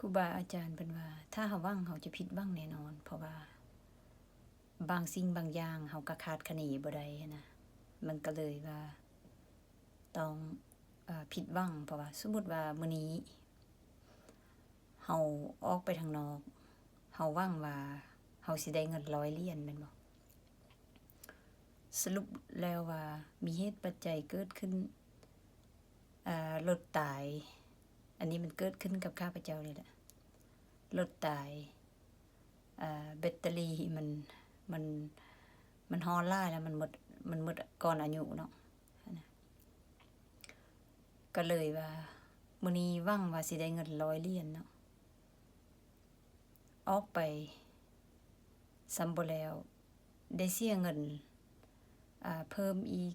ครูบาอาจารย์เป็นว่าถ้าเฮาหวังเฮาจะผิดหวังแน่นอนเพราะว่าบางสิ่งบางอย่างเฮาก็คาดคะเนบ่ได้นะมันก็เลยว่าต้องผิดหวังเพราะว่าสมมุติว่ามื้อนี้เฮาออกไปข้างนอกเฮาหวังว่าเฮาสิได้เงิน100 เหรียญแม่นบ่สรุปแล้วว่ามีเหตุปัจจัยเกิดขึ้นรถตายอันนี้มันเกิดขึ้นกับข้าพเจ้านี่แหละรถตายแบตเตอรี่มันฮ้อนหลายแล้วมันหมดก่อนอายุเนาะก็เลยว่ามื้อนี้หวังว่าสิได้เงิน100 เหรียญเนาะออกไปซ้ำบ่แล้วได้เสียเงินเพิ่มอีก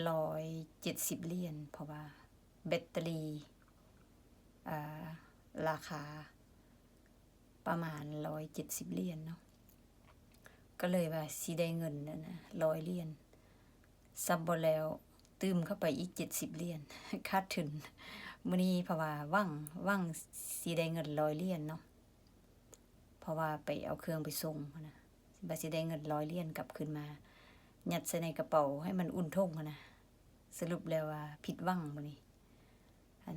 170 เหรียญเพราะว่าแบตเตอรี่ราคาประมาณ170 เหรียญเนาะก็เลยว่าสิได้เงินนั่นน่ะ100 เหรียญซ้ำบ่แล้วตืมเข้าไปอีก70 เหรียญขาดทุนมื้อนี้เพราะว่าหวังสิได้เงิน100 เหรียญเนาะเพราะว่าไปเอาเครื่องไปส่งนะว่าสิได้เงิน100 เหรียญกลับคืนมายัดใส่ในกระเป๋าให้มันอุ่นท่งนะสรุปแล้วว่าผิดหวังมื้อนี้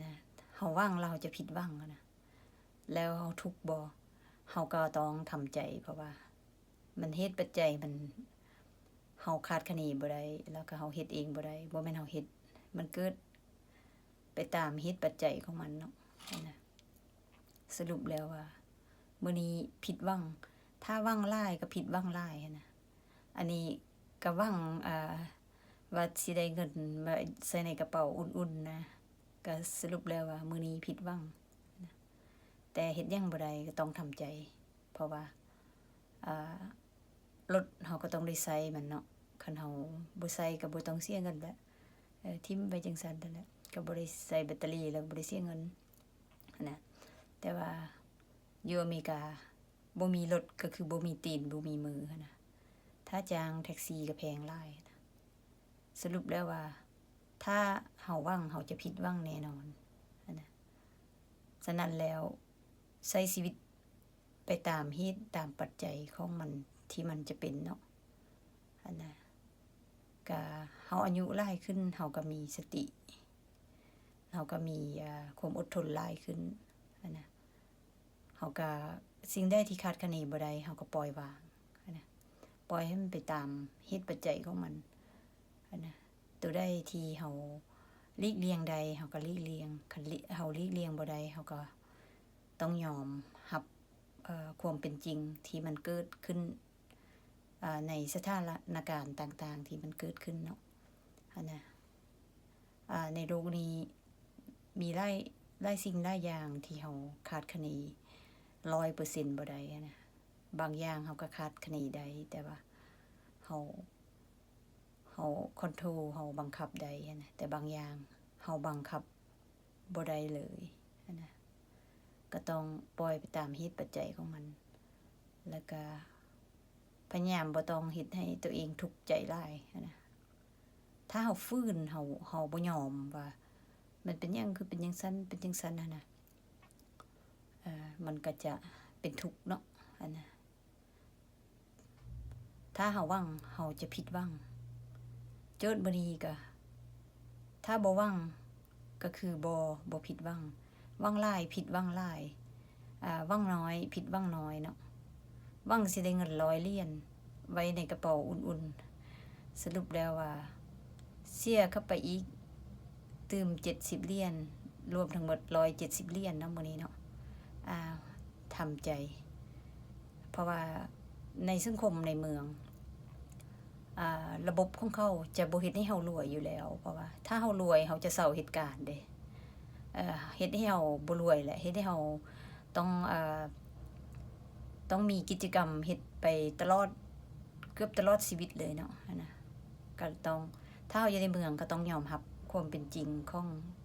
นะเฮาหวังแล้วเฮาจะผิดหวังนะแล้วเฮาทุกข์บ่เฮาก็ต้องทำใจเพราะว่ามันเหตุปัจจัยมันเฮาคาดคะเนบ่ได้แล้วก็เฮาเฮ็ดเองบ่ได้บ่แม่นเฮาเฮ็ดมันเกิดไปตามเหตุปัจจัยของมันเนาะนะสรุปแล้วว่ามื้อนี้ผิดหวังถ้าหวังหลายก็ผิดหวังหลายนะอันนี้ก็หวังว่าสิได้เงินมาใส่ในกระเป๋าอุ่นๆนะก็สรุปแล้วว่ามื้อนี้ผิดหวังนะแต่เฮ็ดหยังบ่ได้ก็ต้องทำใจเพราะว่ารถเฮาก็ต้องได้ใช้มันเนาะคันเฮาบ่ใช้ก็บ่ต้องเสียเงินแหละทิ่มไปจังซั่นนั่นแหละก็บ่ได้ใส่แบตเตอรี่แล้วบ่ได้เสียเงินนะแต่ว่าอยู่อเมริกาบ่มีรถก็คือบ่มีตีนบ่มีมือนะถ้าจ้างแท็กซี่ก็แพงหลายนะสรุปแล้วว่าถ้าเฮาหวังเฮาจะผิดหวังแน่นอนนะฉะนั้นแล้วใช้ชีวิตไปตามเหตุตามปัจจัยของมันที่มันจะเป็นเนาะนะก็เฮาอายุหลายขึ้นเฮาก็มีสติเฮาก็มีความอดทนหลายขึ้นนะเฮาก็สิ่งใดที่คาดคะเนบ่ได้เฮาก็ปล่อยวางนะปล่อยให้มันไปตามเหตุปัจจัยของมันนะตัวใดที่เฮาหลีกเลี่ยงใดเฮาก็หลีกเลี่ยงคันเฮาหลีกเลี่ยงบ่ได้เฮาก็ต้องยอมรับความเป็นจริงที่มันเกิดขึ้นในสถานการณ์ต่างๆที่มันเกิดขึ้นเนาะนะในโลกนี้มีหลายสิ่งหลายอย่างที่เฮาคาดคะเน100%บ่ได้นะบางอย่างเฮาก็คาดคะเนได้แต่ว่าเฮาคอนโทรลเฮาบังคับได้นะแต่บางอย่างเฮาบังคับบ่ได้เลยนะก็ต้องปล่อยไปตามเหตุปัจจัยของมันแล้วก็พยายามบ่ต้องเฮ็ดให้ตัวเองทุกข์ใจหลายนะถ้าเฮาฝืนเฮาบ่ยอมว่ามันเป็นหยังคือเป็นจังซั่นเป็นจังซั่นนะมันก็จะเป็นทุกข์เนาะนะถ้าเฮาหวังเฮาจะผิดหวังโจทย์บ่ดีก็ถ้าบ่หวังก็คือบ่ผิดหวังหวังหลายผิดหวังหลายหวังน้อยผิดหวังน้อยเนาะหวังสิได้เงิน100 เหรียญไว้ในกระเป๋าอุ่นๆสรุปแล้วว่าเสียเข้าไปอีกตืม70 เหรียญรวมทั้งหมด170 เหรียญเนาะมื้อนี้เนาะทำใจเพราะว่าในสังคมในเมืองระบบของเขาจะบ่เฮ็ดให้เฮารวยอยู่แล้วเพราะว่าถ้าเฮารวยเฮาจะเซาเหตุการณ์เด้เฮ็ดให้เฮาบ่รวยแหละเฮ็ดให้เฮาต้องมีกิจกรรมเฮ็ดไปตลอดเกือบตลอดชีวิตเลยเนาะนะก็ต้องถ้าเฮาอยู่ในเมืองก็ต้องยอมรับความเป็นจริง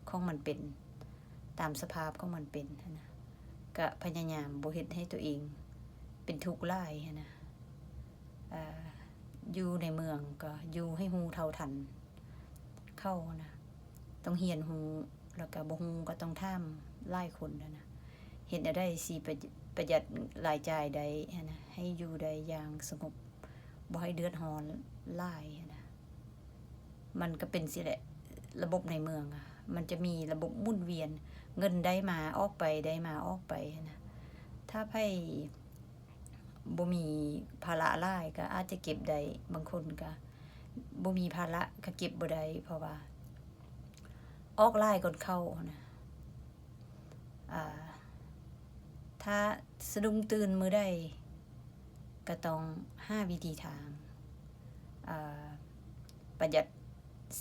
ของมันเป็นตามสภาพของมันเป็นนะก็พยายามบ่เฮ็ดให้ตัวเองเป็นทุกข์หลายนะอยู่ในเมืองก็อยู่ให้ฮู้เท่าทันเข้านะต้องเรียนฮู้แล้วก็บ่ฮู้ก็ต้องถามหลายคนนะ เฮ็ดแนวใดสิประหยัดรายจ่ายได้หั้นนะให้อยู่ได้อย่างสงบบ่ให้เดือดร้อนหลายหั้นนะมันก็เป็นสิแหละระบบในเมืองอะมันจะมีระบบหมุนเวียนเงินได้มาออกไปได้มาออกไปหั้นนะถ้าไผบ่มีภาระหลายก็อาจจะเก็บได้บางคนก็บ่มีภาระก็เก็บบ่ได้เพราะว่าออกหลายก่อนเข้านะถ้าสะดุ้งตื่นมื้อใดก็ต้องหาวิธีทางประหยัด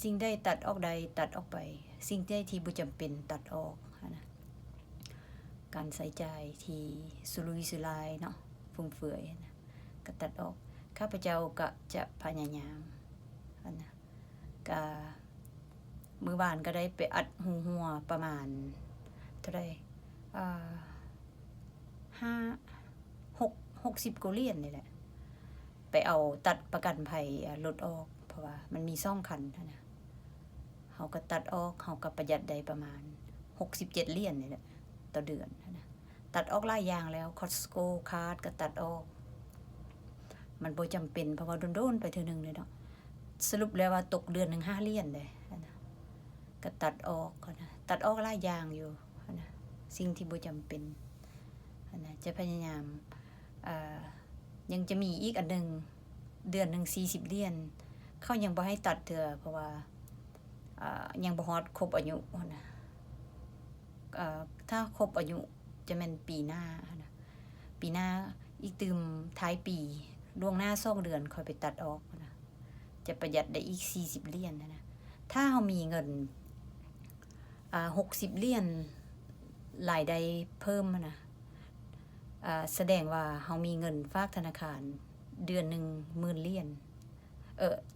สิ่งใดตัดออกใดตัดออกไปสิ่งใดที่บ่จำเป็นตัดออกนะการใช้จ่ายที่สุรุ่ยสุร่ายเนาะฟุ่มเฟือยนะก็ตัดออกข้าพเจ้าก็จะพยายามนะก็มื้อวานก็ได้ไปอัดหัวประมาณเท่าใด60กว่าเหรียญนี่แหละไปเอาตัดประกันภัยรถออกเพราะว่ามันมี2คันนะเฮาก็ตัดออกเฮาก็ประหยัดได้ประมาณ67เหรียญนี่แหละต่อเดือนนะตัดออกหลายอย่างแล้ว Costco Card ก็ตัดออกมันบ่จำเป็นเพราะว่าโดนๆไปเทื่อนึงเลยเนาะสรุปแล้วว่าตกเดือนนึง5เหรียญเลยนะก็ตัดออกนะตัดออกหลายอย่างอยู่นะสิ่งที่บ่จำเป็นนะจะพยายามยังจะมีอีกอันนึงเดือนนึง40เหรียญเขายังบ่ให้ตัดเทื่อเพราะว่ายังบ่ฮอดครบอายุนะถ้าครบอายุจะแม่นปีหน้านะปีหน้าอีกตื่มท้ายปีล่วงหน้า2เดือนค่อยไปตัดออกนะจะประหยัดได้อีก40เหรียญนะถ้าเฮามีเงิน60เหรียญรายได้เพิ่มนะแสดงว่าเฮามีเงินฝากธนาคารเดือนนึง10,000เหรียญ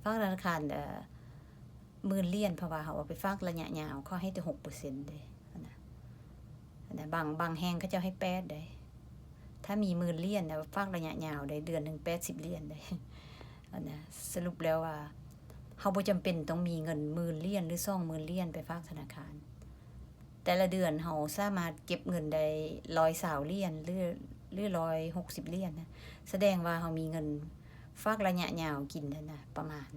ฝากธนาคาร10,000เหรียญเพราะว่าเฮาเอาไปฝากระยะยาวเขาให้แต่ 6% เด้นะบางแห่งเขาเจ้าให้8ได้ถ้ามี10,000เหรียญฝากระยะยาวได้เดือนนึง80เหรียญได้นะสรุปแล้วว่าเฮาบ่จำเป็นต้องมีเงิน10,000เหรียญหรือ20,000เหรียญไปฝากธนาคารแต่ละเดือนเฮาสามารถเก็บเงินได้120เหรียญหรือ160เหรียญนะแสดงว่าเฮามีเงินฝากระยะยาวกินนั่นน่ะประมาณ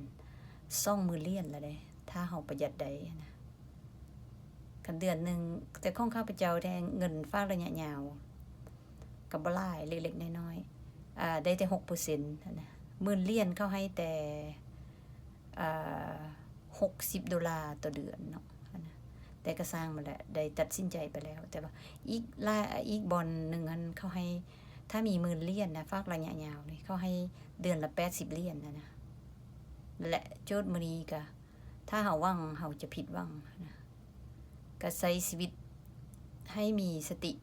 20,000เหรียญแล้วเด้ถ้าเฮาประหยัดได้นะคันเดือนนึงแต่ของข้าพเจ้าได้เงินฝากระยะยาวก็บ่หลายเล็กๆน้อยๆได้แต่ 6% นะ10,000เหรียญเขาให้แต่$60ต่อเดือนเนาะแต่ก็สร้างมาแล้วได้ตัดสินใจไปแล้วแต่ว่าอีกบอนนึงอันเขาให้ถ้ามี10,000เหรียญนะฝากระยะยาวนี่เขาให้เดือนละ80เหรียญนะและโจทย์มื้อนี้ก็ถ้าเฮาหวังเฮาจะผิดหวังนะก็ใช้ชีวิตให้มีสติ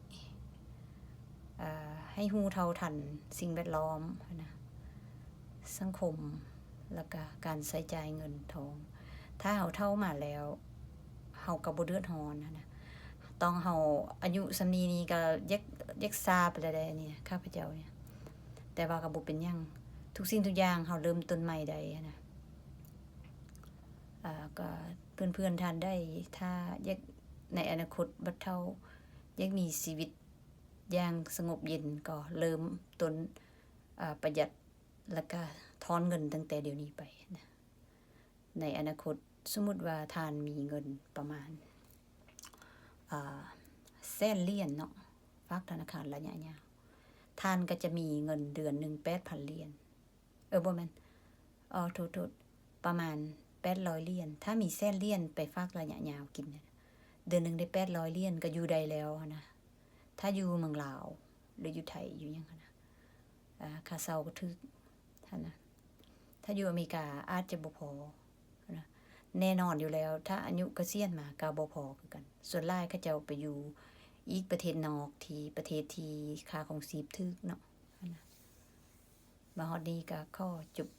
ให้รู้เท่าทันสิ่งแวดล้อมนะสังคมแล้วก็การใช้จ่ายเงินทองถ้าเฮาเท่ามาแล้วเฮาก็บ่เดือดร้อนนะต้องเฮาอายุส่ำนี้ก็ยักซาไปแล้วได้นี่ข้าพเจ้าเนี่ยแต่ว่าก็บ่เป็นหยังทุกสิ่งทุกอย่างเฮาเริ่มต้นใหม่ได้นะก็เพื่อนๆท่านได้ถ้าอยากในอนาคตบัดเฒ่าอยากมีชีวิตอย่างสงบเย็นก็เริ่มต้นประหยัดแล้วก็ถอนเงินตั้งแต่เดี๋ยวนี้ไปนะในอนาคตสมมุติว่าท่านมีเงินประมาณ100,000เหรียญเนาะฝากธนาคารระยะยาวท่านก็จะมีเงินเดือนนึง 8,000 เหรียญบ่แม่นโทษประมาณ800เหรียญถ้ามี100,000เหรียญไปฝากระยะยาวกินเดือนนึงได้800เหรียญก็อยู่ได้แล้วนะถ้าอยู่เมืองลาวหรืออยู่ไทยอยู่หยังนะค่าเช่าก็ถึกนะถ้าอยู่อเมริกาอาจจะบ่พอนะแน่นอนอยู่แล้วถ้าอายุเกษียณมาก็บ่พอคือกันส่วนหลายเขาเจ้าไปอยู่อีกประเทศนอกที่ประเทศที่ค่าของชีพถึกเนาะนะมาฮอดนี้ก็ขอจบ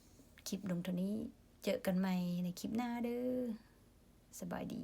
คลิปลงเท่านี้เจอกันใหม่ในคลิปหน้าเด้อสบายดี